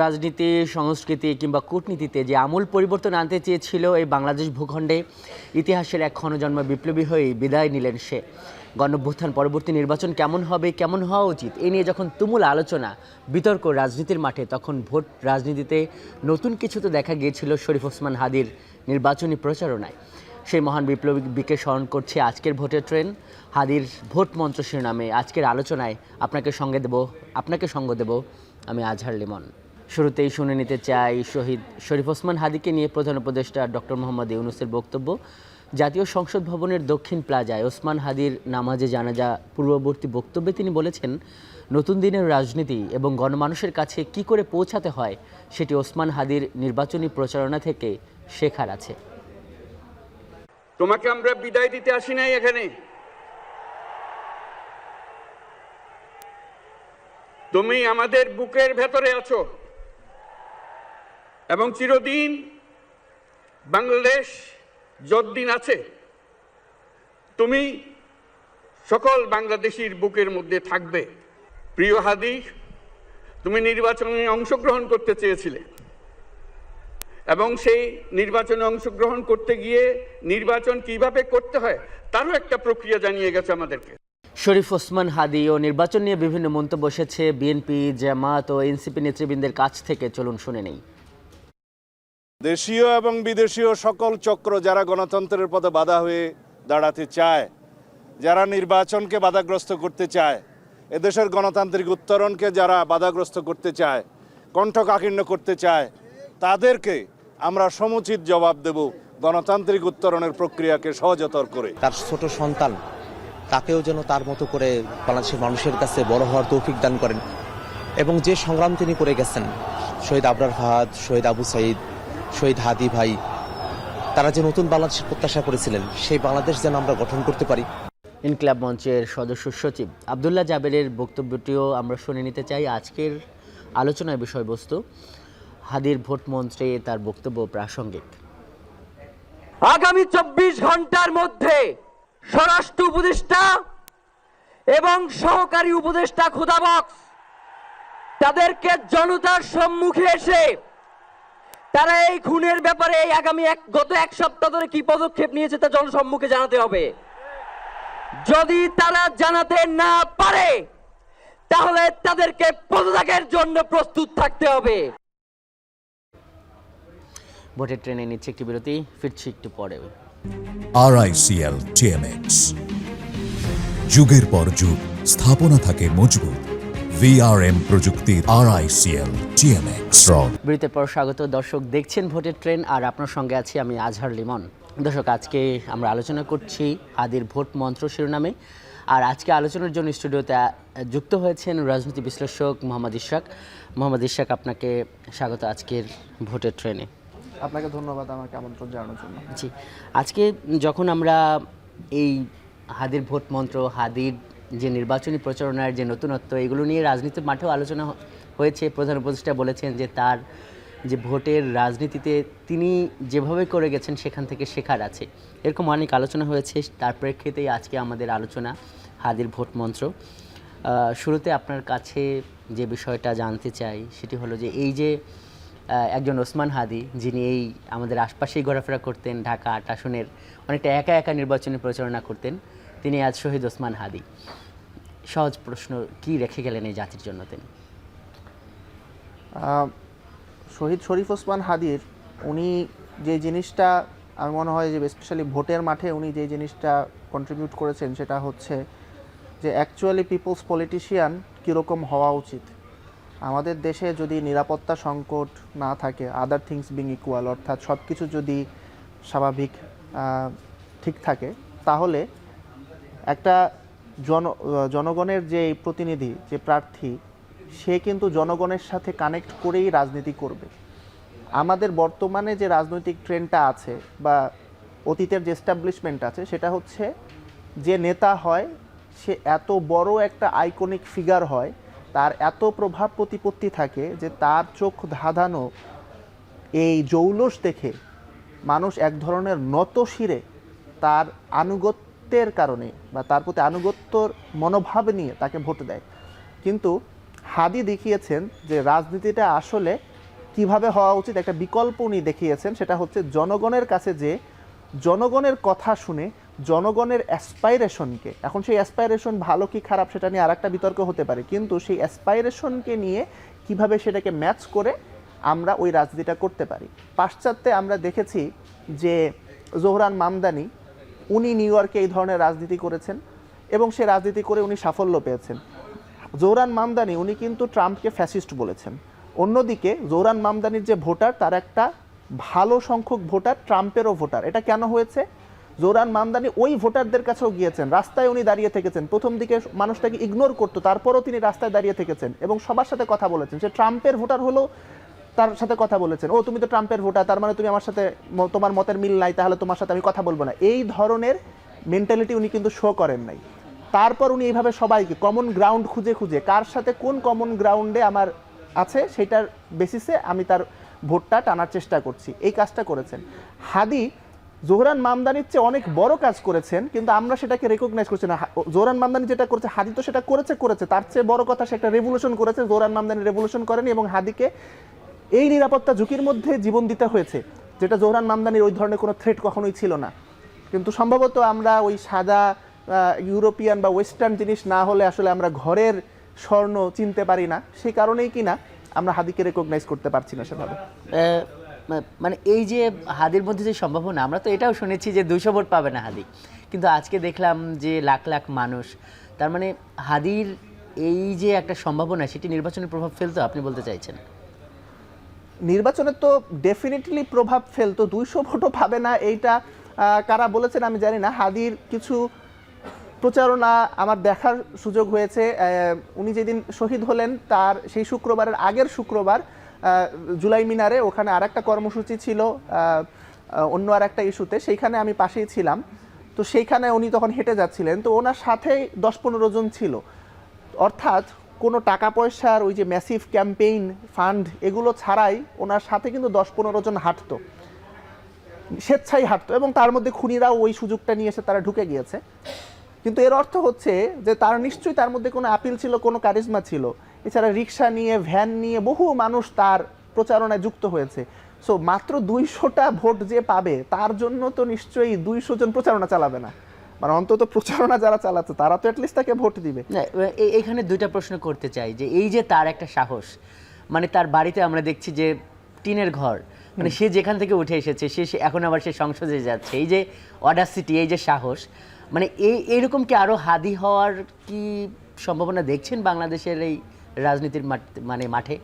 রাজনীতি, সংস্কৃতি কিংবা কূটনীতিতে যে আমূল পরিবর্তন আনতে চেয়েছিল এই বাংলাদেশ ভূখণ্ডে, ইতিহাসের এক ক্ষণজন্ম বিপ্লবী হয়ে বিদায় নিলেন সে। গণঅভ্যুত্থান পরবর্তী নির্বাচন কেমন হবে, কেমন হওয়া উচিত, এ নিয়ে যখন তুমুল আলোচনা, বিতর্ক রাজনীতির মাঠে, তখন ভোট রাজনীতিতে নতুন কিছু তো দেখা গিয়েছিল শরীফ ওসমান হাদীর নির্বাচনী প্রচারণায়। সেই মহান বিপ্লবীকে স্মরণ করছে আজকের ভোটের ট্রেন। হাদীর ভোট মন্ত্র শিরোনামে আজকের আলোচনায় আপনাকে সঙ্গ দেব আমি আজহার লিমন। শুরুতেই শুনে নিতে চাই শহীদ শরীফ ওসমান হাদীকে নিয়ে প্রধান উপদেষ্টা ডক্টর মোহাম্মদ ইউনূসের বক্তব্য। জাতীয় সংসদ ভবনের দক্ষিণ প্লাজায় ওসমান হাদীর নামাজে জানাজা পূর্ববর্তী বক্তব্যে তিনি বলেছেন, নতুন দিনের রাজনীতি এবং গণমানুষের কাছে কি করে পৌঁছাতে হয় সেটি ওসমান হাদীর নির্বাচনী প্রচারণা থেকে শেখার আছে। তোমাকে আমরা বিদায় দিতে আসি নাই এখানে, তুমি আমাদের বুকের ভেতরে আছো এবং চিরদিন বাংলাদেশ যতদিন আছে তুমি সকল বাংলাদেশির বুকের মধ্যে থাকবে। প্রিয় হাদী, তুমি নির্বাচনে অংশগ্রহণ করতে চেয়েছিলে এবং সেই নির্বাচনে অংশগ্রহণ করতে গিয়ে নির্বাচন কিভাবে করতে হয় তারও একটা প্রক্রিয়া জানিয়ে গেছে আমাদেরকে। শরীফ ওসমান হাদী ও নির্বাচন নিয়ে বিভিন্ন মন্তব্য এসেছে বিএনপি, জামায়াত ও এনসিপি নেতৃবৃন্দের কাছ থেকে। চলুন শুনে নেই। দেশীয় এবং বিদেশীয় সকল চক্র যারা গণতন্ত্রের পথে বাধা হয়ে দাঁড়াতে চায়, যারা নির্বাচনকে বাধাগ্রস্ত করতে চায়, এদেশের গণতান্ত্রিক উত্তরণকে যারা বাধাগ্রস্ত করতে চায়, কণ্ঠকাঠিন্য করতে চায়, তাদেরকে আমরা সমুচিত জবাব দেব গণতান্ত্রিক উত্তরণের প্রক্রিয়াকে সহজতর করে। তার ছোট সন্তান তাকেও যেন তার মতো করে বাংলাদেশের মানুষের কাছে বড় হওয়ার তৌফিক দান করেন এবং যে সংগ্রাম তিনি করে গেছেন, শহীদ আবরার ফাহাদ, শহীদ আবু সাইদ, শহীদ হাদী ভাই, তারা যে নতুন বাংলাদেশের প্রত্যাশা করেছিলেন, সেই বাংলাদেশ যেন আমরা গঠন করতে পারি। ইনকিলাব মঞ্চের সদস্য সচিব আবদুল্লাহ জাবেরের বক্তব্যটিও আমরা শুনে নিতে চাই। আজকের আলোচনার বিষয়বস্তু হাদীর ভোট মন্ত্রে তার বক্তব্য প্রাসঙ্গিক। আগামী 24 ঘন্টার মধ্যে স্বরাষ্ট্র উপদেষ্টা এবং সহকারী উপদেষ্টা খুদাবক্স তাদেরকে জনতার সম্মুখে এসে তারা এই খুনের ব্যাপারে গত এক সপ্তাহ ধরে কি পদক্ষেপ নিয়েছে তা জনসম্মুখে জানাতে হবে। যদি তারা জানাতে না পারে তাহলে তাদেরকে পদত্যাগের জন্য প্রস্তুত থাকতে হবে। ভোটের ট্রেনে নিচ্ছে একটি বিরতি, ফিরছি একটু পরে। RICL TMX, যুগের পর যুগ স্থাপনা থাকে মজবুত। VRM প্রযুক্তির RICL TMX। বিরতির পর স্বাগত দর্শক, দেখছেন ভোটের ট্রেন আর আপনার সঙ্গে আছি আমি আজহার লিমন। দর্শক, আজকে আমরা আলোচনা করছি হাদীর ভোট মন্ত্র শিরোনামে। আর আজকে আলোচনার জন্য স্টুডিওতে যুক্ত হয়েছেন রাজনীতি বিশ্লেষক মোহাম্মদ ইশরাক। মোহাম্মদ ইশরাক, আপনাকে স্বাগত আজকের ভোটের ট্রেনে। আপনাকে ধন্যবাদ আমাকে আমন্ত্রণ জানানোর জন্য। জি, আজকে যখন আমরা এই হাদীর ভোট মন্ত্র, হাদীর যে নির্বাচনী প্রচারণার যে নতুনত্ব, এগুলো নিয়ে রাজনীতির মাঠেও আলোচনা হয়েছে। প্রধান উপদেষ্টা বলেছেন যে তার যে ভোটের রাজনীতিতে তিনি যেভাবে করে গেছেন সেখান থেকে শেখার আছে, এরকম অনেক আলোচনা হয়েছে। তার প্রেক্ষিতেই আজকে আমাদের আলোচনা হাদীর ভোট মন্ত্র। শুরুতে আপনার কাছে যে বিষয়টা জানতে চাই সেটি হলো যে এই যে একজন ওসমান হাদী, যিনি এই আমাদের আশপাশেই ঘোরাফেরা করতেন, ঢাকা ৮ আসনের অনেকটা একা একা নির্বাচনী প্রচারণা করতেন, তিনি আজ শহীদ ওসমান হাদী। সহজ প্রশ্ন, কি রেখে গেলেন এই জাতির জন্য তিনি? শহীদ শরীফ ওসমান হাদীর উনি যে জিনিসটা আমার মনে হয় যে স্পেশালি ভোটের মাঠে উনি যে জিনিসটা কন্ট্রিবিউট করেছেন সেটা হচ্ছে যে অ্যাকচুয়ালি পিপলস পলিটিশিয়ান কীরকম হওয়া উচিত। আমাদের দেশে যদি নিরাপত্তা সংকট না থাকে, আদার থিংস বিং ইকুয়াল, অর্থাৎ সব কিছু যদি স্বাভাবিক ঠিক থাকে, তাহলে একটা জনগণের যে প্রতিনিধি, যে প্রার্থী, সে কিন্তু জনগণের সাথে কানেক্ট করেই রাজনীতি করবে। আমাদের বর্তমানে যে রাজনৈতিক ট্রেন্ডটা আছে বা অতীতের যে এস্টাবলিশমেন্ট আছে, সেটা হচ্ছে যে নেতা হয় সে এত বড় একটা আইকনিক ফিগার হয়, তার এত প্রভাব প্রতিপত্তি থাকে যে তার চোখ ধাঁধানো এই জৌলস দেখে মানুষ এক ধরনের নত শিরে তার আনুগত্যের কারণে বা তার প্রতি আনুগত্যর মনোভাব নিয়ে তাকে ভোট দেয়। কিন্তু হাদি দেখিয়েছেন যে রাজনীতিটা আসলে কিভাবে হওয়া উচিত, একটা বিকল্প উনি দেখিয়েছেন, সেটা হচ্ছে জনগণের কাছে যে জনগণের কথা শুনে জনগণের অ্যাসপাইরেশনকে, এখন সেই অ্যাসপাইরেশন ভালো কি খারাপ সেটা নিয়ে আরেকটা বিতর্ক হতে পারে, কিন্তু সেই অ্যাসপাইরেশনকে নিয়ে কিভাবে সেটাকে ম্যাচ করে আমরা ওই রাজনীতিটা করতে পারি। পাশ্চাত্যে আমরা দেখেছি যে জোহরান মামদানি উনি নিউ ইয়র্কে এই ধরনের রাজনীতি করেছেন এবং সে রাজনীতি করে উনি সাফল্য পেয়েছেন। জোহরান মামদানি উনি কিন্তু ট্রাম্পকে ফ্যাসিস্ট বলেছেন। অন্যদিকে জোহরান মামদানির যে ভোটার তার একটা ভালো সংখ্যক ভোটার ট্রাম্পেরও ভোটার। এটা কেন হয়েছে? জোহরান মামদানি ওই ভোটারদের কাছেও গিয়েছেন, রাস্তায় উনি দাঁড়িয়ে থেকেছেন, প্রথম দিকে মানুষ তাকে ইগনোর করতো, তারপরও তিনি রাস্তায় দাঁড়িয়ে থেকেছেন এবং সবার সাথে কথা বলেছেন। সে ট্রাম্পের ভোটার হলেও তার সাথে কথা বলেছেন, ও তুমি তো ট্রাম্পের ভোটার, তার মানে তুমি আমার সাথে তোমার মতের মিল নাই, তাহলে তোমার সাথে আমি কথা বলবো না, এই ধরনের মেন্টালিটি উনি কিন্তু শো করেন নাই। তারপর উনি এইভাবে সবাইকে কমন গ্রাউন্ড খুঁজে খুঁজে কার সাথে কোন কমন গ্রাউন্ডে আমার আছে সেটার বেসিসে আমি তার ভোটটা টানার চেষ্টা করছি, এই কাজটা করেছেন। হাদি জোহরান মামদানির চেয়ে অনেক বড় কাজ করেছেন, কিন্তু আমরা সেটাকে রেকগনাইজ করছি না। জোহরান মামদানি যেটা করেছে, হাদি তো সেটা করেছে, তার চেয়ে বড় কথা সে একটা রেভলিউশন করেছে। জোহরান মামদানি রেভলিউশন করেনি এবং হাদিকে এই নিরাপত্তা ঝুঁকির মধ্যে জীবন দিতে হয়েছে, যেটা জোহরান মামদানির ওই ধরনের কোনো থ্রেট কখনোই ছিল না। কিন্তু সম্ভবত আমরা ওই সাদা ইউরোপিয়ান বা ওয়েস্টার্ন জিনিস না হলে আসলে আমরা ঘরের স্বর্ণ চিনতে পারি না, সেই কারণেই কিনা আমরা হাদিকে রেকগনাইজ করতে পারছি না সেভাবে। মানে এই যে হাদির মধ্যে যে সম্ভাবনা, আমরা তো এটাও শুনেছি যে 200 ভোট পাবে না হাদি, কিন্তু আজকে দেখলাম যে লাখ লাখ মানুষ, তার মানে হাদির এই যে একটা সম্ভাবনা সেটি নির্বাচনের প্রভাব ফেলতো আপনি বলতে চাইছেন? নির্বাচনে তো ডেফিনেটলি প্রভাব ফেলতো, 200 ভোটও পাবে না এইটা কারা বলেছেন আমি জানি না। হাদির কিছু প্রচারণা আমার দেখার সুযোগ হয়েছে। উনি যেদিন শহীদ হলেন তার সেই শুক্রবারের আগের শুক্রবার জুলাই মিনারে ওখানে আরেকটা কর্মসূচি ছিল অন্য আরেকটা ইস্যুতে, সেইখানে আমি পাশেই ছিলাম। তো সেইখানে উনি তখন হেঁটে যাচ্ছিলেন, তো ওনার সাথেই 10-15 জন ছিল, অর্থাৎ কোনো টাকা পয়সার ওই যে ম্যাসিভ ক্যাম্পেইন ফান্ড এগুলো ছাড়াই ওনার সাথে কিন্তু 10-15 জন হাঁটতো, স্বেচ্ছাই হাঁটতো, এবং তার মধ্যে খুনিরাও ওই সুযোগটা নিয়ে এসে তারা ঢুকে গিয়েছে। কিন্তু এর অর্থ হচ্ছে যে তার নিশ্চয়ই তার মধ্যে কোনো আপিল ছিল, কোনো কারিজমা ছিল। এছাড়া রিক্সা নিয়ে, ভ্যান নিয়ে বহু মানুষ তার প্রচারণায় যুক্ত হয়েছে। সো মাত্র 200টা ভোট যে পাবে তার জন্য তো নিশ্চয়ই 200 জন প্রচারণা চালাবে না, মানে অন্তত প্রচারণা যারা চালাচ্ছে তারা তো অ্যাটলিস্ট তাকে ভোট দিবে। না, এখানে দুইটা প্রশ্ন করতে চাই যে এই যে তার একটা সাহস, মানে তার বাড়িতে আমরা দেখছি যে টিনের ঘর, মানে সে যেখান থেকে উঠে এসেছে সে এখন আবার সে সংসদে যাচ্ছে, এই যে অডাসিটি, এই যে সাহস, মানে এইরকম কি আরো হাদি হওয়ার কি সম্ভাবনা দেখছেন বাংলাদেশের এই রাজনীতির মাঠে?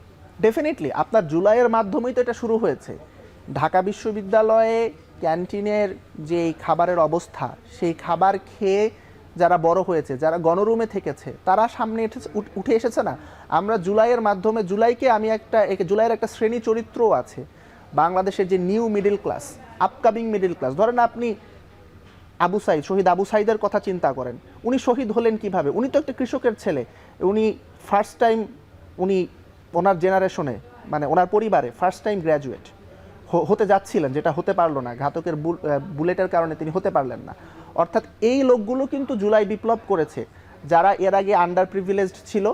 ডেফিনেটলি আপনার জুলাইয়ের মাধ্যমেই তো এটা শুরু হয়েছে। ঢাকা বিশ্ববিদ্যালয়ে ক্যান্টিনের যে খাবারের অবস্থা, সেই খাবার খেয়ে যারা বড় হয়েছে, যারা গণরুমে থেকেছে, তারা সামনে উঠে এসেছে না। আমরা জুলাইয়ের মাধ্যমে, জুলাইয়ের একটা শ্রেণী চরিত্রও আছে বাংলাদেশের, যে new middle class, upcoming middle class. ধরেন আপনি শহীদ আবু সাইদের কথা চিন্তা করেন, উনি শহীদ হলেন কিভাবে? উনি তো একটা কৃষকের ছেলে, উনি ফার্স্ট টাইম, উনি ওনার জেনারেশনে, মানে ওনার পরিবারে ফার্স্ট টাইম গ্র্যাজুয়েট হতে যাচ্ছিলেন, যেটা হতে পারলো না, ঘাতকের বুলেটের কারণে তিনি হতে পারলেন না। অর্থাৎ এই লোকগুলো কিন্তু জুলাই বিপ্লব করেছে, যারা এর আগে আন্ডার প্রিভিলেজড ছিল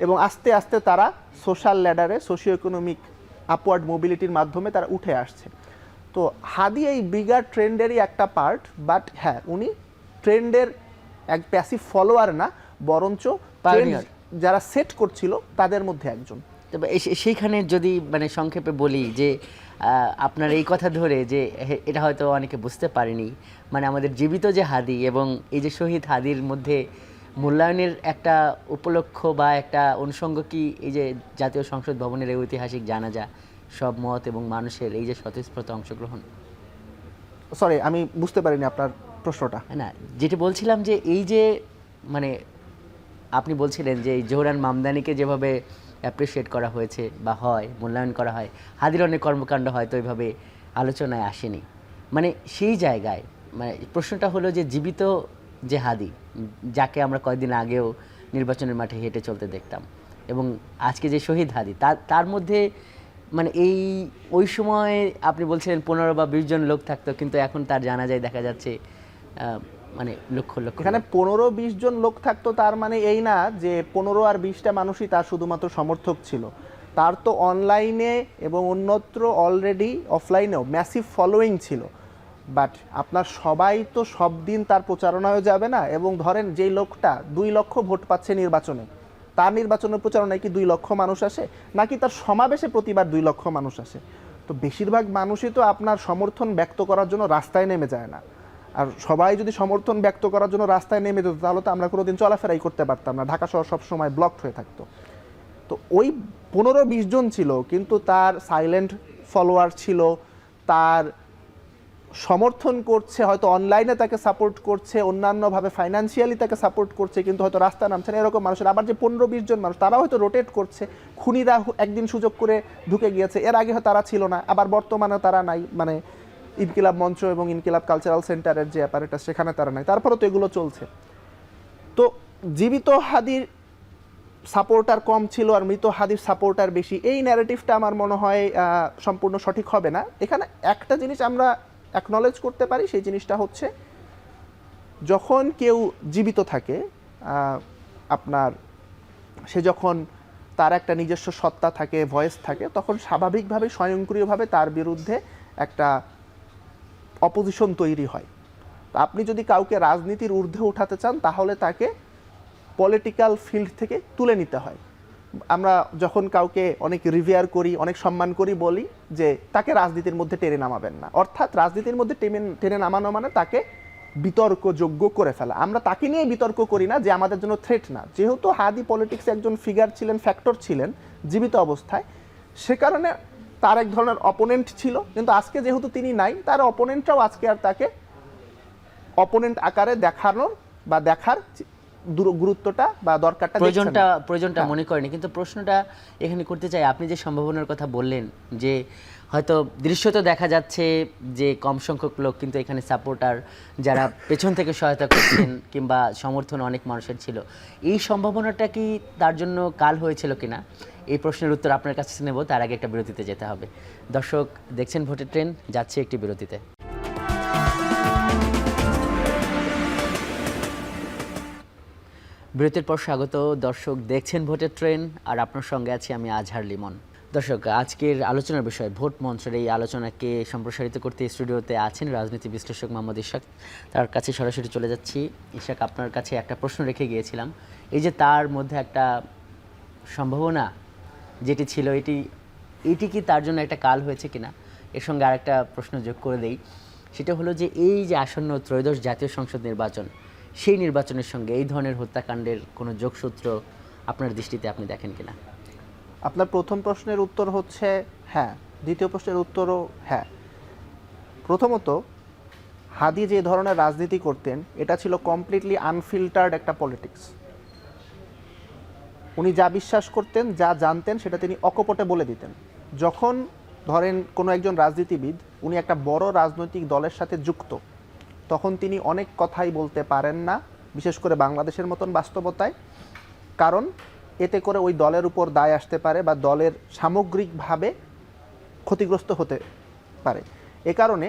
এবং আস্তে আস্তে তারা সোশ্যাল ল্যাডারে, সোশিও ইকোনমিক আপওয়ার্ড মোবিলিটির মাধ্যমে তারা উঠে আসছে। তো হাদি এই বিগার ট্রেন্ডেরই একটা পার্ট, বাট হ্যাঁ, উনি ট্রেন্ডের এক প্যাসিভ ফলোয়ার না, বরঞ্চ যারা সেট করছিল তাদের মধ্যে একজন। তবে সেইখানে যদি মানে সংক্ষেপে বলি যে আপনার এই কথা ধরে যে এটা হয়তো অনেকে বুঝতে পারেনি, মানে আমাদের জীবিত যে হাদি এবং এই যে শহীদ হাদির মধ্যে মূল্যায়নের একটা উপলক্ষ বা একটা অনুষঙ্গ কি এই যে জাতীয় সংসদ ভবনের এই ঐতিহাসিক জানাজা, সব মত এবং মানুষের এই যে স্বতঃস্ফূর্ত অংশগ্রহণ? সরি, আমি বুঝতে পারিনি আপনার প্রশ্নটা। না, যেটা বলছিলাম যে এই যে মানে আপনি বলছিলেন যে এই জোহরান মামদানিকে যেভাবে অ্যাপ্রিসিয়েট করা হয়েছে বা হয়, মূল্যায়ন করা হয়, হাদির অনেক কর্মকাণ্ড হয়তো ওইভাবে আলোচনায় আসেনি, মানে সেই জায়গায় মানে প্রশ্নটা হলো যে জীবিত যে হাদি, যাকে আমরা কয়েকদিন আগেও নির্বাচনের মাঠে হেঁটে চলতে দেখতাম, এবং আজকে যে শহীদ হাদি, তার মধ্যে মানে ওই সময় আপনি বলছিলেন 15 বা 20 জন লোক থাকতো, কিন্তু এখন তার জানাজায় দেখা যাচ্ছে মানে লক্ষ লক্ষ এখানে 15-20 জন লোক থাকতো, তার মানে এই না যে 15 আর 20টা মানুষই তার শুধুমাত্র সমর্থক ছিল। তার তো অনলাইনে এবং অন্যত্র অলরেডি অফলাইনেও ম্যাসিভ ফলোয়িং ছিল। বাট আপনার সবাই তো সব দিন তার প্রচারণায় যাবে না। এবং ধরেন যেই লোকটা 2 লক্ষ ভোট পাচ্ছে নির্বাচনে, তার নির্বাচনের প্রচারণায় কি 2 লক্ষ মানুষ আসে, নাকি তার সমাবেশে প্রতিবার 2 লক্ষ মানুষ আসে? তো বেশিরভাগ মানুষই তো আপনার সমর্থন ব্যক্ত করার জন্য রাস্তায় নেমে যায় না। আর সবাই যদি সমর্থন ব্যক্ত করার জন্য রাস্তায় নেমে যেত, তাহলে তো আমরা কোনোদিন চলাফেরাই করতে পারতাম না, ঢাকা শহর সবসময় ব্লকড হয়ে থাকতো। তো ওই 15-20 জন ছিল, কিন্তু তার সাইলেন্ট ফলোয়ার ছিল, তার সমর্থন করছে, হয়তো অনলাইনে তাকে সাপোর্ট করছে, অন্যান্যভাবে ফাইন্যান্সিয়ালি তাকে সাপোর্ট করছে, কিন্তু হয়তো রাস্তা নামছে না এরকম মানুষের। আবার যে 15-20 জন মানুষ, তারাও হয়তো রোটেট করছে, খুনিরা একদিন সুযোগ করে ঢুকে গিয়েছে, এর আগে তারা ছিল না, আবার বর্তমানে তারা নাই, মানে ইনকিলাব মঞ্চ এবং ইনকিলাব কালচারাল সেন্টারের যে অ্যাপারেটাস সেখানে তারা নাই, তারপরেও তো এগুলো চলছে। তো জীবিত হাদির সাপোর্টার কম ছিল আর মৃত হাদির সাপোর্টার বেশি, এই ন্যারেটিভটা আমার মনে হয় সম্পূর্ণ সঠিক হবে না। এখানে একটা জিনিস আমরা অ্যাকনলেজ করতে পারি, সেই জিনিসটা হচ্ছে যখন কেউ জীবিত থাকে, আপনার সে যখন তার একটা নিজস্ব সত্তা থাকে, ভয়েস থাকে, তখন স্বাভাবিকভাবে স্বয়ংক্রিয়ভাবে তার বিরুদ্ধে একটা অপোজিশন তৈরি হয়। তো আপনি যদি কাউকে রাজনীতির ঊর্ধ্বে উঠাতে চান, তাহলে তাকে পলিটিক্যাল ফিল্ড থেকে তুলে নিতে হয়। আমরা যখন কাউকে অনেক রিভিয়ার করি, অনেক সম্মান করি, বলি যে তাকে রাজনীতির মধ্যে টেনে নামাবেন না। অর্থাৎ রাজনীতির মধ্যে টেনে নামানো মানে তাকে বিতর্কযোগ্য করে ফেলা। আমরা তাকে নিয়ে বিতর্ক করি না যে আমাদের জন্য থ্রেট না। যেহেতু হাদি পলিটিক্সে একজন ফিগার ছিলেন, ফ্যাক্টর ছিলেন জীবিত অবস্থায়, সে কারণে তার এক ধরনের অপোনেন্ট ছিল। কিন্তু আজকে যেহেতু তিনি নাই, তার অপোনেন্টরাও আজকে আর তাকে অপোনেন্ট আকারে দেখানোর বা দেখার গুরুত্বটা বা দরকারটা প্রয়োজনটা মনে করেনি। কিন্তু প্রশ্নটা এখানে করতে চাই, আপনি যে সম্ভাবনার কথা বললেন, যে হয়তো দৃশ্যত দেখা যাচ্ছে যে কম সংখ্যক লোক, কিন্তু এখানে সাপোর্টার যারা পেছন থেকে সহায়তা করছেন কিংবা সমর্থন অনেক মানুষের ছিল, এই সম্ভাবনাটা কি তার জন্য কাল হয়েছিল কিনা, এই প্রশ্নের উত্তর আপনার কাছে নেব। তার আগে একটা বিরতিতে যেতে হবে। দর্শক দেখছেন ভোটের ট্রেন, যাচ্ছে একটি বিরতিতে। বিরতির পর স্বাগত। দর্শক দেখছেন ভোটের ট্রেন, আর আপনার সঙ্গে আছি আমি আজহার লিমন। দর্শক, আজকের আলোচনার বিষয় ভোট মঞ্চের এই আলোচনাকে সম্প্রসারিত করতে স্টুডিওতে আছেন রাজনীতি বিশ্লেষক মোহাম্মদ ইশাক। তার কাছে সরাসরি চলে যাচ্ছি। ইশাক, আপনার কাছে একটা প্রশ্ন রেখে গিয়েছিলাম, এই যে তার মধ্যে একটা সম্ভাবনা যেটি ছিল, এটি কি তার জন্য একটা কাল হয়েছে কিনা, এর সঙ্গে আরেকটা প্রশ্ন যোগ করে দেই। সেটা হলো যে এই যে আসন্ন ত্রয়োদশ জাতীয় সংসদ নির্বাচন, সেই নির্বাচনের সঙ্গে এই ধরনের হত্যাকাণ্ডের কোনো যোগসূত্র আপনার দৃষ্টিতে আপনি দেখেন কিনা? আপনার প্রথম প্রশ্নের উত্তর হচ্ছে হ্যাঁ, দ্বিতীয় প্রশ্নের উত্তরও হ্যাঁ। প্রথমত, হাদি যে ধরনের রাজনীতি করতেন, এটা ছিল কমপ্লিটলি আনফিল্টার্ড একটা পলিটিক্স। উনি যা বিশ্বাস করতেন, যা জানতেন, সেটা তিনি অকপটে বলে দিতেন। যখন ধরেন কোনো একজন রাজনীতিবিদ, উনি একটা বড় রাজনৈতিক দলের সাথে যুক্ত, তখন তিনি অনেক কথাই বলতে পারেন না, বিশেষ করে বাংলাদেশের মতন বাস্তবতায়। কারণ এতে করে ওই দলের উপর দায় আসতে পারে বা দলের সামগ্রিকভাবে ক্ষতিগ্রস্ত হতে পারে। এ কারণে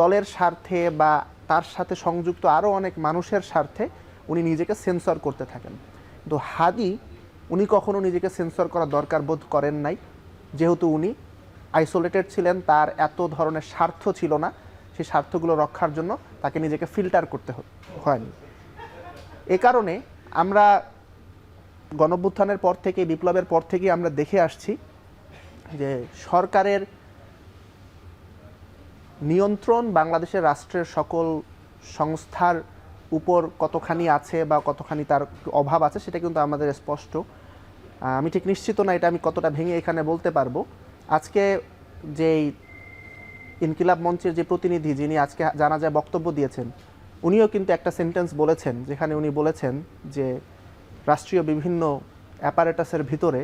দলের স্বার্থে বা তার সাথে সংযুক্ত আরও অনেক মানুষের স্বার্থে উনি নিজেকে সেন্সর করতে থাকেন। কিন্তু হাদি উনি কখনো নিজেকে সেন্সর করার দরকার বোধ করেন নাই, যেহেতু উনি আইসোলেটেড ছিলেন, তার এত ধরনের স্বার্থ ছিল না, সেই স্বার্থগুলো রক্ষার জন্য তাকে নিজেকে ফিল্টার করতে হয়নি। এ কারণে আমরা গণঅভ্যুত্থানের পর থেকে, বিপ্লবের পর থেকে আমরা দেখে আসছি যে সরকারের নিয়ন্ত্রণ বাংলাদেশের রাষ্ট্রের সকল সংস্থার উপর কতখানি আছে বা কতখানি তার অভাব আছে, সেটা কিন্তু আমাদের স্পষ্ট। আমি ঠিক নিশ্চিত না এটা আমি কতটা ভেঙে এখানে বলতে পারবো। আজকে যেই ইনকিলাব মঞ্চের যে প্রতিনিধি, যিনি আজকে জানাজায় বক্তব্য দিয়েছেন, উনিও কিন্তু একটা সেন্টেন্স বলেছেন, যেখানে উনি বলেছেন যে রাষ্ট্রীয় বিভিন্ন অ্যাপারেটাসের ভিতরে,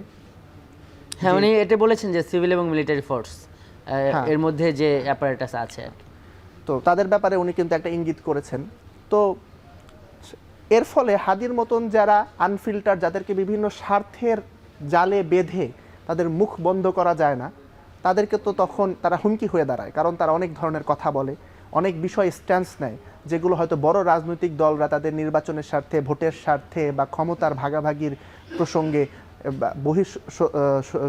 হ্যাঁ, উনি এটা বলেছেন যে সিভিল এবং মিলিটারি ফোর্স এর মধ্যে যে অ্যাপারেটাস আছে, তো তাদের ব্যাপারে উনি কিন্তু একটা ইঙ্গিত করেছেন। তো এর ফলে হাদির মতন যারা আনফিল্টার, যাদেরকে বিভিন্ন স্বার্থের জালে বেঁধে তাদের মুখ বন্ধ করা যায় না, তাদেরকে তো তখন তারা হুমকি হয়ে দাঁড়ায়, কারণ তারা অনেক ধরনের কথা বলে, অনেক বিষয় স্ট্যান্স নেয় যেগুলো হয়তো বড় রাজনৈতিক দলরা তাদের নির্বাচনের স্বার্থে, ভোটের স্বার্থে বা ক্ষমতার ভাগাভাগির প্রসঙ্গে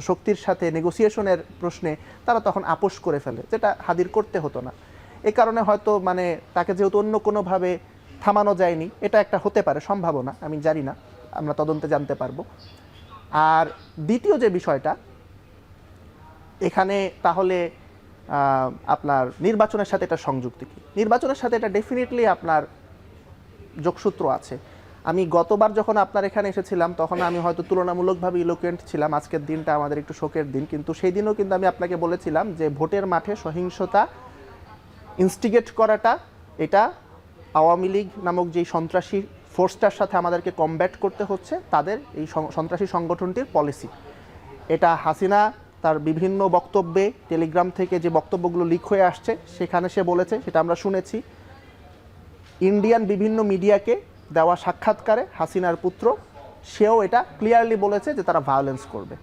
শক্তির সাথে নেগোসিয়েশনের প্রশ্নে তারা তখন আপোষ করে ফেলে, যেটা হাদির করতে হতো না। এই কারণে হয়তো মানে তাকে যেহেতু অন্য কোনোভাবে থামানো যায়নি, এটা একটা হতে পারে সম্ভাবনা, আমি জানি না, আমরা তদন্তে জানতে পারবো। আর দ্বিতীয় যে বিষয়টা এখানে তাহলে আপনার নির্বাচনের সাথে এটা সংযুক্তি কি? নির্বাচনের সাথে এটা ডেফিনেটলি আপনার যোগসূত্র আছে। আমি গতবার যখন আপনার এখানে এসেছিলাম তখন আমি হয়তো তুলনামূলকভাবে ইলোকুয়েন্ট ছিলাম, আজকের দিনটা আমাদের একটু শোকের দিন, কিন্তু সেই দিনও কিন্তু আমি আপনাকে বলেছিলাম যে ভোটের মাঠে সহিংসতা ইনস্টিগেট করাটা এটা আওয়ামী লীগ নামক যেই সন্ত্রাসী ফোর্সটার সাথে আমাদেরকে কমব্যাট করতে হচ্ছে, তাদের এই সন্ত্রাসী সংগঠনটির পলিসি। এটা হাসিনা তার বিভিন্ন বক্তব্যে, টেলিগ্রাম থেকে যে বক্তব্যগুলো লিক হয়ে আসছে সেখানে সে বলেছে, সেটা আমরা শুনেছি। ইন্ডিয়ান বিভিন্ন মিডিয়াকে দেওয়া সাক্ষাৎকারে হাসিনার পুত্র সেও এটা ক্লিয়ারলি বলেছে যে তারা ভায়োলেন্স করবে।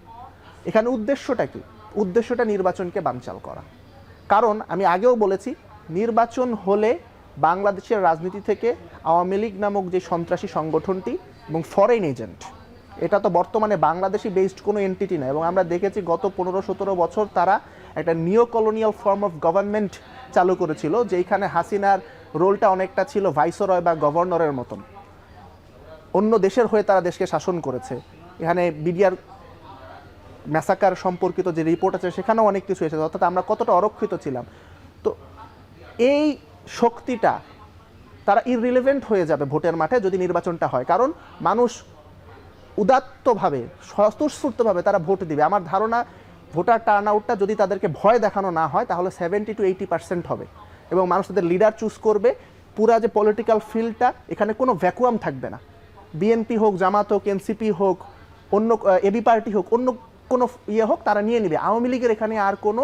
এখানে উদ্দেশ্যটা কি? উদ্দেশ্যটা নির্বাচনকে বানচাল করা। কারণ আমি আগেও বলেছি, নির্বাচন হলে বাংলাদেশের রাজনীতি থেকে আওয়ামী লীগ নামক যে সন্ত্রাসী সংগঠনটি এবং ফরেন এজেন্ট, এটা তো বর্তমানে বাংলাদেশি বেসড কোনো এন্টিটি না, এবং আমরা দেখেছি গত 15-17 বছর তারা একটা নিও কলোনিয়াল ফর্ম অফ গভর্নমেন্ট চালু করেছিল, যেখানে হাসিনার রোলটা অনেকটা ছিল ভাইসরয় বা গভর্নরের মতন। অন্য দেশের হয়ে তারা দেশকে শাসন করেছে। এখানে বিডিআর ম্যাসাকার সম্পর্কিত যে রিপোর্ট আছে সেখানেও অনেক কিছু এসেছে, অর্থাৎ আমরা কতটা অরক্ষিত ছিলাম। তো এই শক্তিটা তারা ইররিলেভেন্ট হয়ে যাবে ভোটের মাঠে যদি নির্বাচনটা হয়, কারণ মানুষ উদাত্তভাবে, স্বতঃস্ফূর্তভাবে তারা ভোট দিবে। আমার ধারণা ভোটার টার্ন আউটটা যদি তাদেরকে ভয় দেখানো না হয় তাহলে 70-80% হবে, এবং মানুষ তাদের লিডার চুজ করবে। পুরা যে পলিটিক্যাল ফিল্ডটা, এখানে কোনো ভ্যাকুয়াম থাকবে না। বিএনপি হোক, জামাত হোক, এনসিপি হোক, অন্য এবি পার্টি হোক, অন্য কোনো ইয়ে হোক, তারা নিয়ে নেবে। আওয়ামী লীগের এখানে আর কোনো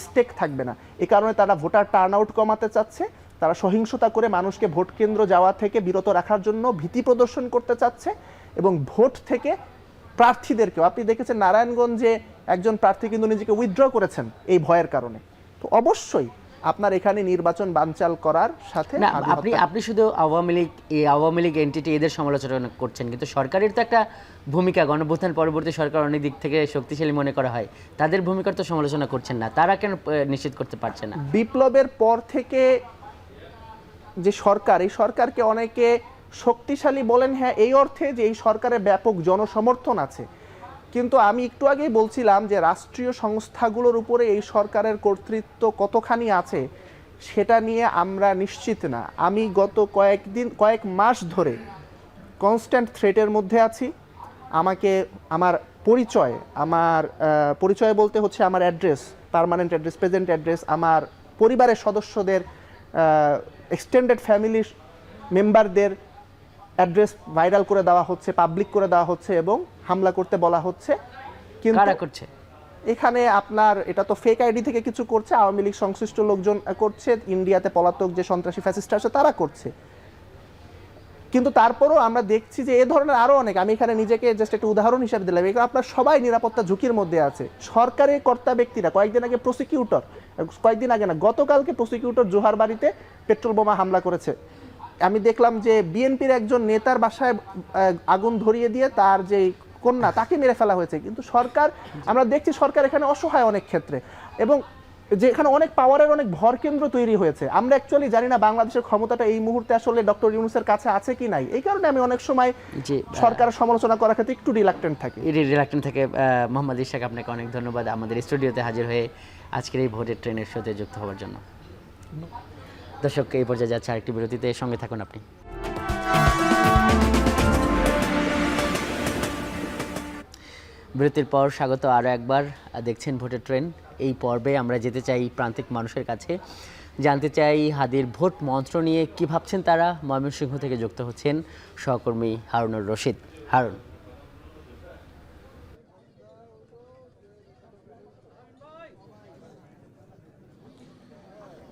স্টেক থাকবে না। এ কারণে তারা ভোটার টার্ন আউট কমাতে চাচ্ছে, তারা সহিংসতা করে মানুষকে ভোট কেন্দ্র যাওয়া থেকে বিরত রাখার জন্য ভীতি প্রদর্শন করতে চাচ্ছে, এবং ভোট থেকে প্রার্থীদেরকেও, আপনি দেখেছেন নারায়ণগঞ্জে একজন প্রার্থী কিন্তু নিজেকে উইথড্র করেছেন এই ভয়ের কারণে। তো অবশ্যই আপনার এখানে নির্বাচন বানচাল করার সাথে না, আপনি শুধু আওয়ামী লীগ এনটিটি এদের সমালোচনা করছেন, কিন্তু সরকারের তো একটা ভূমিকা, গণঅভ্যুত্থান পরবর্তী সরকার অনেক দিক থেকে শক্তিশালী মনে করা হয়, তাদের ভূমিকার তো সমালোচনা করছেন না, তারা কেন নিশ্চিত করতে পারছে না? বিপ্লবের পর থেকে যে সরকার, এই সরকারকে অনেকে শক্তিশালী বলেন, হ্যাঁ, এই অর্থে যে এই সরকারের ব্যাপক জনসমর্থন আছে, কিন্তু আমি একটু আগেই বলছিলাম যে রাষ্ট্রীয় সংস্থাগুলোর উপরে এই সরকারের কর্তৃত্ব কতখানি আছে সেটা নিয়ে আমরা নিশ্চিত না। আমি গত কয়েক মাস ধরে কনস্ট্যান্ট থ্রেটের মধ্যে আছি। আমাকে আমার পরিচয় বলতে হচ্ছে আমার address, permanent address, present address, আমার পরিবারের সদস্যদের, এক্সটেন্ডেড ফ্যামিলির মেম্বারদের অ্যাড্রেস ভাইরাল করে দেওয়া হচ্ছে, পাবলিক করে দেওয়া হচ্ছে, এবং হামলা করতে বলা হচ্ছে। কিন্তু কারা করছে? এখানে আপনার এটা তো ফেক আইডি থেকে কিছু করছে, আওয়ামী লীগ সংশ্লিষ্ট লোকজন করছে, ইন্ডিয়াতে পলাতক যে সন্ত্রাসী ফ্যাসিস্ট আছে তারা করছে। কিন্তু তারপরও আমরা দেখছি যে এ ধরনের আরও অনেক, আমি এখানে নিজেকে জাস্ট একটা উদাহরণ হিসেবে দিলাম, এগুলো আপনার সবাই নিরাপত্তা ঝুঁকির মধ্যে আছে। সরকারি কর্তা ব্যক্তিরা, কয়েকদিন আগে প্রসিকিউটর, কয়েকদিন আগে না, গতকালকে প্রসিকিউটর জোহার বাড়িতে পেট্রোল বোমা হামলা করেছে। আমি দেখলাম যে বিএনপির একজন নেতার বাসায় আগুন ধরিয়ে দিয়ে তার যে কন্যা তাকে মেরে ফেলা হয়েছে। কিন্তু সরকার, আমরা দেখছি সরকার এখানে অসহায় অনেক ক্ষেত্রে, এবং যে এখানে অনেক পাওয়ারের অনেক ভর কেন্দ্র তৈরি হয়েছে। আমরা অ্যাকচুয়ালি জানি না বাংলাদেশের ক্ষমতাটা এই মুহূর্তে আসলে ডক্টর ইউনূসের কাছে আছে কি নাই। এই কারণে আমি অনেক সময় সরকারের সমালোচনা করার ক্ষেত্রে একটু রিলাক্টেন্ট থাকি। মোহাম্মদ ইশাক, আপনাকে অনেক ধন্যবাদ আমাদের স্টুডিওতে হাজির হয়ে আজকের এই ভোটের ট্রেনের সাথে যুক্ত হওয়ার জন্য। দর্শক, এই পর্যায়ে যাচ্ছে আরেকটি বিরতিতে, সঙ্গে থাকুন আপনি। বিরতির পর স্বাগত আরও একবার, দেখছেন ভোটের ট্রেন। এই পর্বে আমরা যেতে চাই প্রান্তিক মানুষের কাছে, জানতে চাই হাদির ভোট মন্ত্র নিয়ে কী ভাবছেন তারা। ময়মনসিংহ থেকে যুক্ত হচ্ছেন সহকর্মী হারুনুর রশিদ। হারুন,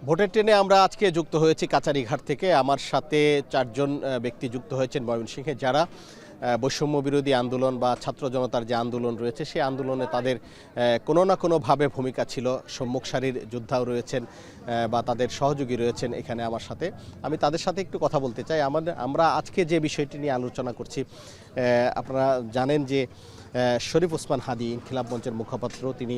ভোটের ট্রেনে আমরা আজকে যুক্ত হয়েছি কাচারিঘাট থেকে। আমার সাথে 4জন ব্যক্তি যুক্ত হয়েছেন ময়মনসিংহে, যারা বৈষম্য বিরোধী আন্দোলন বা ছাত্র জনতার যে আন্দোলন রয়েছে সেই আন্দোলনে তাদের কোনো না কোনোভাবে ভূমিকা ছিল। সম্মুখ সারির যোদ্ধাও রয়েছেন বা তাদের সহযোগী রয়েছেন এখানে আমার সাথে। আমি তাদের সাথে একটু কথা বলতে চাই। আমরা আজকে যে বিষয়টি নিয়ে আলোচনা করছি, আপনারা জানেন যে শরীফ ওসমান হাদী ইনকিলাব মঞ্চের মুখপাত্র, তিনি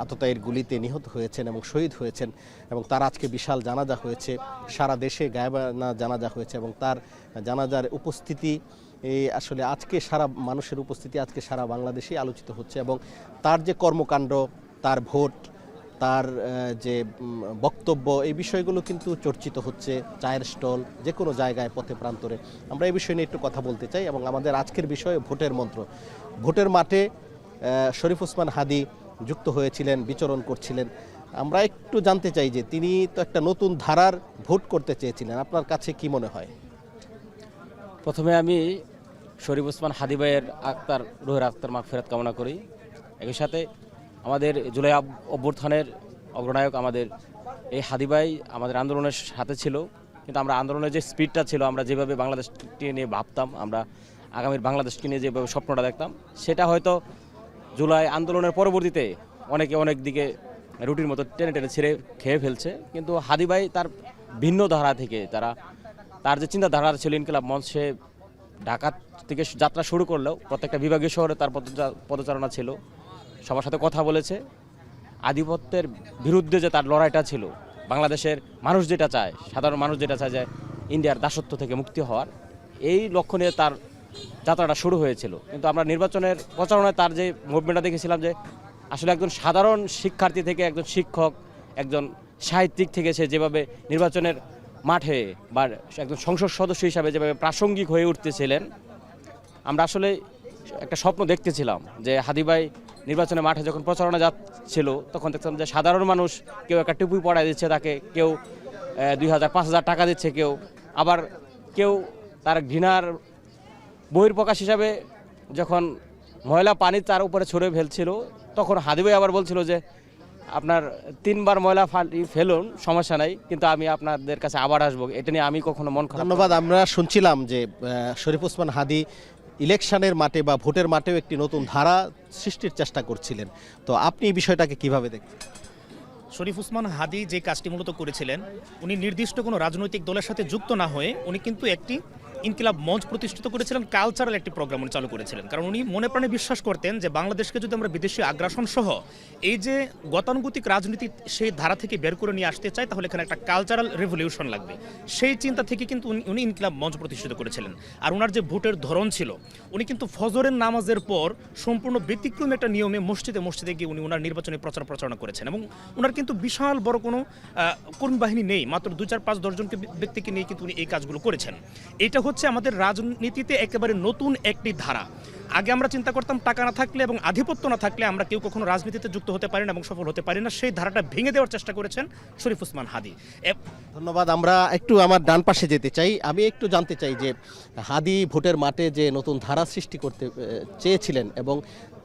আততায়ীর গুলিতে নিহত হয়েছেন এবং শহীদ হয়েছেন এবং তার আজকে বিশাল জানাজা হয়েছে, সারা দেশে গায়েবানা জানাজা হয়েছে এবং তার জানাজার উপস্থিতি আসলে আজকে সারা মানুষের উপস্থিতি আজকে সারা বাংলাদেশেই আলোচিত হচ্ছে এবং তার যে কর্মকাণ্ড, তার ভোট, তার যে বক্তব্য, এই বিষয়গুলো কিন্তু চর্চিত হচ্ছে চায়ের স্টল, যে কোনো জায়গায়, পথে প্রান্তরে। আমরা এই বিষয় নিয়ে একটু কথা বলতে চাই এবং আমাদের আজকের বিষয় ভোটের মন্ত্র। ভোটের মাঠে শরীফ ওসমান হাদী যুক্ত হয়েছিলেন, বিচরণ করছিলেন। আমরা একটু জানতে চাই যে তিনি তো একটা নতুন ধারার ভোট করতে চেয়েছিলেন, আপনার কাছে কি মনে হয়? প্রথমে আমি শরীফ ওসমান হাদী ভাইয়ের রুহের আত্মার মাগফিরাত কামনা করি। একই সাথে আমাদের জুলাই অভ্যুত্থানের অগ্রনায়ক আমাদের এই হাদী ভাই আমাদের আন্দোলনের সাথে ছিল, কিন্তু আমরা আন্দোলনের যে স্পিডটা ছিল, আমরা যেভাবে বাংলাদেশকে নিয়ে ভাবতাম, আমরা আগামীর বাংলাদেশকে নিয়ে যেভাবে স্বপ্নটা দেখতাম, সেটা হয়তো জুলাই আন্দোলনের পরবর্তীতে অনেকে অনেক দিকে রুটির মতো টেনে টেনে ছিঁড়ে খেয়ে ফেলছে। কিন্তু হাদী ভাই তার ভিন্ন ধারা থেকে তার যে চিন্তাধারা ছিল, ইনকিলাব মঞ্চে ঢাকা থেকে যাত্রা শুরু করলেও প্রত্যেকটা বিভাগীয় শহরে তার পদচারণা ছিল, সবার সাথে কথা বলেছে। আধিপত্যের বিরুদ্ধে যে তার লড়াইটা ছিল, বাংলাদেশের মানুষ যেটা চায়, সাধারণ মানুষ যেটা চায় যে ইন্ডিয়ার দাসত্ব থেকে মুক্তি হওয়ার, এই লক্ষ্য নিয়ে তার যাত্রাটা শুরু হয়েছিল। কিন্তু আমরা নির্বাচনের প্রচারণায় তার যে মুভমেন্টটা দেখেছিলাম যে আসলে একজন সাধারণ শিক্ষার্থী থেকে একজন শিক্ষক, একজন সাহিত্যিক থেকে সে যেভাবে নির্বাচনের মাঠে বা একজন সংসদ সদস্য হিসাবে যেভাবে প্রাসঙ্গিক হয়ে উঠতেছিলেন, আমরা আসলে একটা স্বপ্ন দেখতেছিলাম যে হাদী ভাই নির্বাচনের মাঠে যখন প্রচারণা যাচ্ছিল তখন দেখতাম যে সাধারণ মানুষ কেউ একটা টুপি পড়ায় দিচ্ছে তাকে, কেউ 2000-5000 টাকা দিচ্ছে, আবার কেউ তার ঘৃণার বহির্প্রকাশ হিসাবে যখন ময়লা পানি তার উপরে ছড়ে ফেলছিল, তখন হাদী ভাই আবার বলছিল যে আপনার 3 বার ময়লা ফেলুন, সমস্যা নাই, কিন্তু আমি আপনাদের কাছে আবার আসবো। এটা নিয়ে আমি কখনো মন খারাপ। ধন্যবাদ। আমরা শুনছিলাম যে শরীফ ওসমান হাদী ইলেকশনের মাঠে বা ভোটের মাঠেও একটি নতুন ধারা সৃষ্টির চেষ্টা করছিলেন। তো আপনি এই বিষয়টাকে কিভাবে দেখছেন? শরীফ ওসমান হাদী যে কাজটি মূলত করেছিলেন, উনি নির্দিষ্ট কোনো রাজনৈতিক দলের সাথে যুক্ত না হয়ে উনি কিন্তু একটি ইনকিলাব মঞ্চ প্রতিষ্ঠিত করেছিলেন, কালচারাল একটি প্রোগ্রাম উনি চালু করেছিলেন। কারণ উনি মনে প্রাণে বিশ্বাস করতেন যে বাংলাদেশকে যদি আমরা বিদেশি আগ্রাসন সহ এই যে গতানুগতিক রাজনীতি সেই ধারা থেকে বের করে নিয়ে আসতে চাই, তাহলে এখানে একটা কালচারাল রেভলিউশন লাগবে। সেই চিন্তা থেকে কিন্তু উনি ইনকিলাব মঞ্চ প্রতিষ্ঠিত করেছিলেন। আর ওনার যে ভোটের ধরন ছিল, উনি কিন্তু ফজরের নামাজের পর সম্পূর্ণ ব্যতিক্রম একটা নিয়মে মসজিদে গিয়ে উনি ওনার নির্বাচনী প্রচারণা করেছেন এবং ওনার কিন্তু বিশাল বড় কোনো কর্মী বাহিনী নেই, মাত্র 2-4-5-10 জনকে ব্যক্তিকে নিয়ে কিন্তু উনি এই কাজগুলো করেছেন। এটা হচ্ছে আমাদের রাজনীতিতে একেবারে নতুন একটি ধারা। আগে আমরা চিন্তা করতাম টাকা না থাকলে এবং আধিপত্য না থাকলে আমরা কেউ কখনো রাজনীতিতে যুক্ত হতে পারি না এবং সফল হতে পারি না। সেই ধারাটা ভেঙে দেওয়ার চেষ্টা করেছেন শরীফ ওসমান হাদী। ধন্যবাদ। আমরা একটু আমার ডান পাশে যেতে চাই। আমি একটু জানতে চাই যে হাদী ভোটের মাঠে যে নতুন ধারা সৃষ্টি করতে চেয়েছিলেন এবং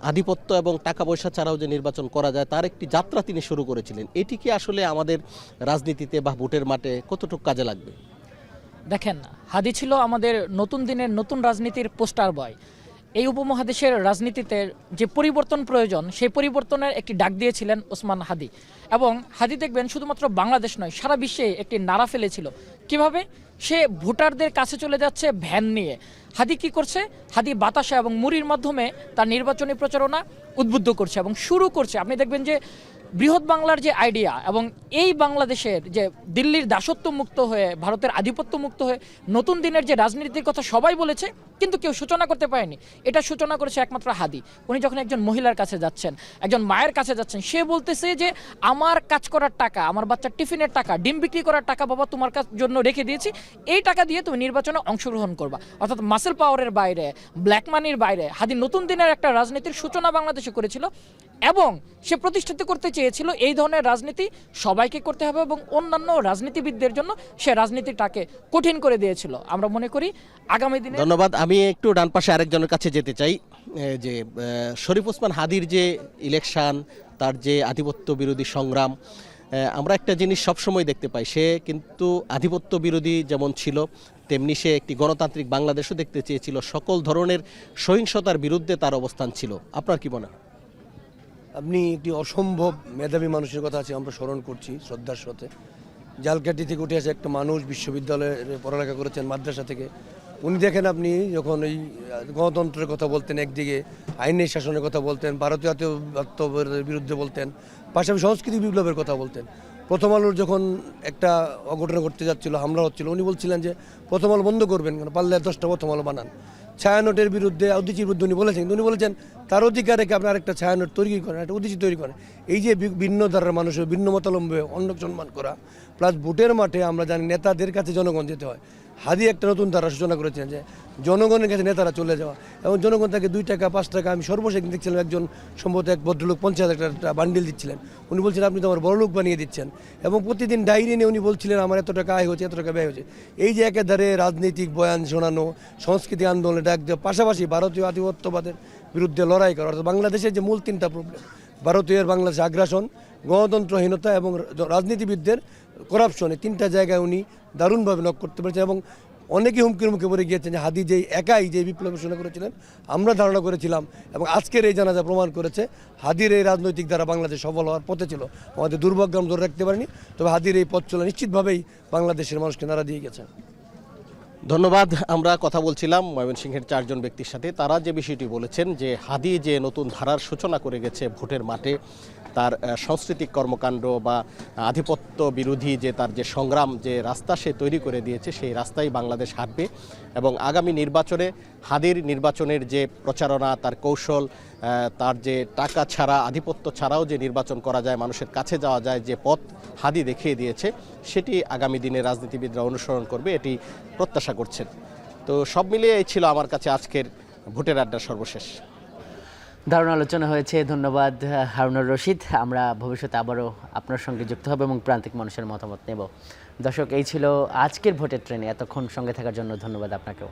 আধিপত্য এবং টাকা পয়সা ছাড়াও যে নির্বাচন করা যায় তার একটি যাত্রা তিনি শুরু করেছিলেন, এটি কি আসলে আমাদের রাজনীতিতে বা ভোটের মাঠে কতটুকু কাজে লাগবে? দেখেন, হাদী ছিল আমাদের নতুন দিনের নতুন রাজনীতির পোস্টার বয়। এই উপমহাদেশের রাজনীতিতে যে পরিবর্তন প্রয়োজন, সেই পরিবর্তনের একটি ডাক দিয়েছিলেন ওসমান হাদী। এবং হাদী দেখবেন শুধুমাত্র বাংলাদেশ নয়, সারা বিশ্বে একটি নাড়া ফেলেছিল। কিভাবে? সে ভোটারদের কাছে চলে যাচ্ছে ভ্যান নিয়ে। হাদী কি করছে? হাদী বাতাসা এবং মুড়ির মাধ্যমে তার নির্বাচনী প্রচারণা উদ্বুদ্ধ করছে এবং শুরু করছে। আপনি দেখবেন যে বৃহৎ বাংলার যে আইডিয়া এবং এই বাংলাদেশের যে দিল্লির দাসত্ব মুক্ত হয়ে, ভারতের আধিপত্য মুক্ত হয়ে নতুন দিনের যে রাজনীতির কথা সবাই বলেছে, কিন্তু কেউ সূচনা করতে পারেনি, এটা সূচনা করেছে একমাত্র হাদী। উনি যখন একজন মহিলার কাছে যাচ্ছেন, একজন মায়ের কাছে যাচ্ছেন, সে বলতেছে যে আমার কাজ করার টাকা, আমার বাচ্চার টিফিনের টাকা, ডিম বিক্রি করার টাকা বাবা তোমার জন্য রেখে দিয়েছি, এই টাকা দিয়ে তুমি নির্বাচনে অংশগ্রহণ করবা। অর্থাৎ মাসেল পাওয়ারের বাইরে, ব্ল্যাক মানির বাইরে হাদী নতুন দিনের একটা রাজনীতির সূচনা বাংলাদেশে করেছিল এবং সে প্রতিষ্ঠিত করতে চেয়েছিল এই ধরনের রাজনীতি সবাইকে করতে হবে এবং অন্যান্য রাজনীতিবিদদের জন্য সে রাজনীতিটাকে কঠিন করে দিয়েছিল। আমরা মনে করি আগামী দিনে। ধন্যবাদ। আমি একটু ডান পাশে আরেকজনের কাছে যেতে চাই যে শরীফ ওসমান হাদীর যে ইলেকশন, তার যে আধিপত্য বিরোধী সংগ্রাম, আমরা একটা জিনিস সবসময় দেখতে পাই, সে কিন্তু আধিপত্য বিরোধী যেমন ছিল, তেমনি সে একটি গণতান্ত্রিক বাংলাদেশও দেখতে চেয়েছিল। সকল ধরনের সহিংসতার বিরুদ্ধে তার অবস্থান ছিল। আপনার কি মনে হয়? আপনি একটি অসম্ভব মেধাবী মানুষের কথা আছে আমরা স্মরণ করছি শ্রদ্ধার সাথে। জালকাঠি থেকে উঠে আসে একটা মানুষ, বিশ্ববিদ্যালয়ে পড়ালেখা করেছেন, মাদ্রাসা থেকে। উনি দেখেন আপনি যখন এই গণতন্ত্রের কথা বলতেন, একদিকে আইনের শাসনের কথা বলতেন, ভারতীয় জাতীয়তাবাদের বিরুদ্ধে বলতেন, পাশাপাশি সংস্কৃতি বিপ্লবের কথা বলতেন। প্রথম আলোর যখন একটা অঘটন ঘটতে যাচ্ছিল, হামলা হচ্ছিল, উনি বলছিলেন যে প্রথম আলো বন্ধ করবেন, কেন পারলে 10টা প্রথম আলো বানান। ছায়ানটের বিরুদ্ধে, উদ্দিচির বিরুদ্ধে উনি বলেছেন, উনি বলেছেন তার অধিকার রেখে আপনার একটা ছায়ানট তৈরি করেন, একটা উদ্দিচি তৈরি করেন। এই যে ভিন্ন ধারার মানুষের ভিন্ন মতাবলম্বে অন্য সম্মান করা, প্লাস ভোটের মাঠে আমরা জানি নেতাদের কাছে জনগণ যেতে হয়। হাদি একটা নতুন ধারা সূচনা করেছেন যে জনগণের কাছে নেতারা চলে যাওয়া, এবং জনগণ তাকে 2 টাকা 5 টাকা। আমি সর্বশেষ দেখছিলাম একজন সম্ভবত এক ভদ্রলোক 50,000 একটা বান্ডিল দিচ্ছিলেন। উনি বলছিলেন আপনি তো আমার বড় লোক বানিয়ে দিচ্ছেন, এবং প্রতিদিন ডায়েরি নিয়ে উনি বলছিলেন আমার এত টাকা আয় হচ্ছে, এত টাকা ব্যয় হচ্ছে। এই যে একেধারে রাজনৈতিক বয়ান শোনানো, সংস্কৃতি আন্দোলনে ডাক দেওয়া, পাশাপাশি ভারতীয় আধিপত্যবাদের বিরুদ্ধে লড়াই করা, অর্থাৎ বাংলাদেশের যে মূল 3টা প্রবলেম, ভারতীয় বাংলাদেশ আগ্রাসন, গণতন্ত্রহীনতা এবং রাজনীতিবিদদের করাপশন, এই 3টা জায়গায় উনি দারুণভাবে নক করতে পেরেছেন। এবং অনেকে হুমকির মুখে পড়ে গিয়েছেন যে হাদি যেই একাই যে বিপ্লব ঘোষণা করেছিলেন, আমরা ধারণা করেছিলাম, এবং আজকের এই জানাজা প্রমাণ করেছে হাদির এই রাজনৈতিক দ্বারা বাংলাদেশ সফল হওয়ার পথে ছিল। আমাদের দুর্ভাগ্য আমরা ধরে রাখতে পারিনি, তবে হাদির এই পথ চলা নিশ্চিতভাবেই বাংলাদেশের মানুষকে নাড়া দিয়ে গেছে। ধন্যবাদ। আমরা কথা বলছিলাম ময়মনসিংহের 4 জন ব্যক্তির সাথে। তারা যে বিষয়টি বলেছেন যে হাদি যে নতুন ধারার সূচনা করে গেছে ভোটের মাঠে, তার সাংস্কৃতিক কর্মকাণ্ড বা আধিপত্য বিরোধী যে তার যে সংগ্রাম, যে রাস্তা সে তৈরি করে দিয়েছে, সেই রাস্তায় বাংলাদেশ হাঁটবে। এবং আগামী নির্বাচনে হাদির নির্বাচনের যে প্রচারণা, তার কৌশল, তার যে টাকা ছাড়া, আধিপত্য ছাড়াও যে নির্বাচন করা যায়, মানুষের কাছে যাওয়া যায়, যে পথ হাদি দেখিয়ে দিয়েছে, সেটি আগামী দিনে রাজনীতিবিদরা অনুসরণ করবে, এটি প্রত্যাশা করছেন। তো সব মিলিয়ে এই ছিল আমার কাছে আজকের ভোটের আড্ডার সর্বশেষ। দারুণ আলোচনা হয়েছে, ধন্যবাদ হারুনুর রশিদ। আমরা ভবিষ্যতে আবারও আপনার সঙ্গে যুক্ত হবে এবং প্রান্তিক মানুষের মতামত নেব। দর্শক, এই ছিল আজকের ভোটের ট্রেনে। এতক্ষণ সঙ্গে থাকার জন্য ধন্যবাদ আপনাকেও।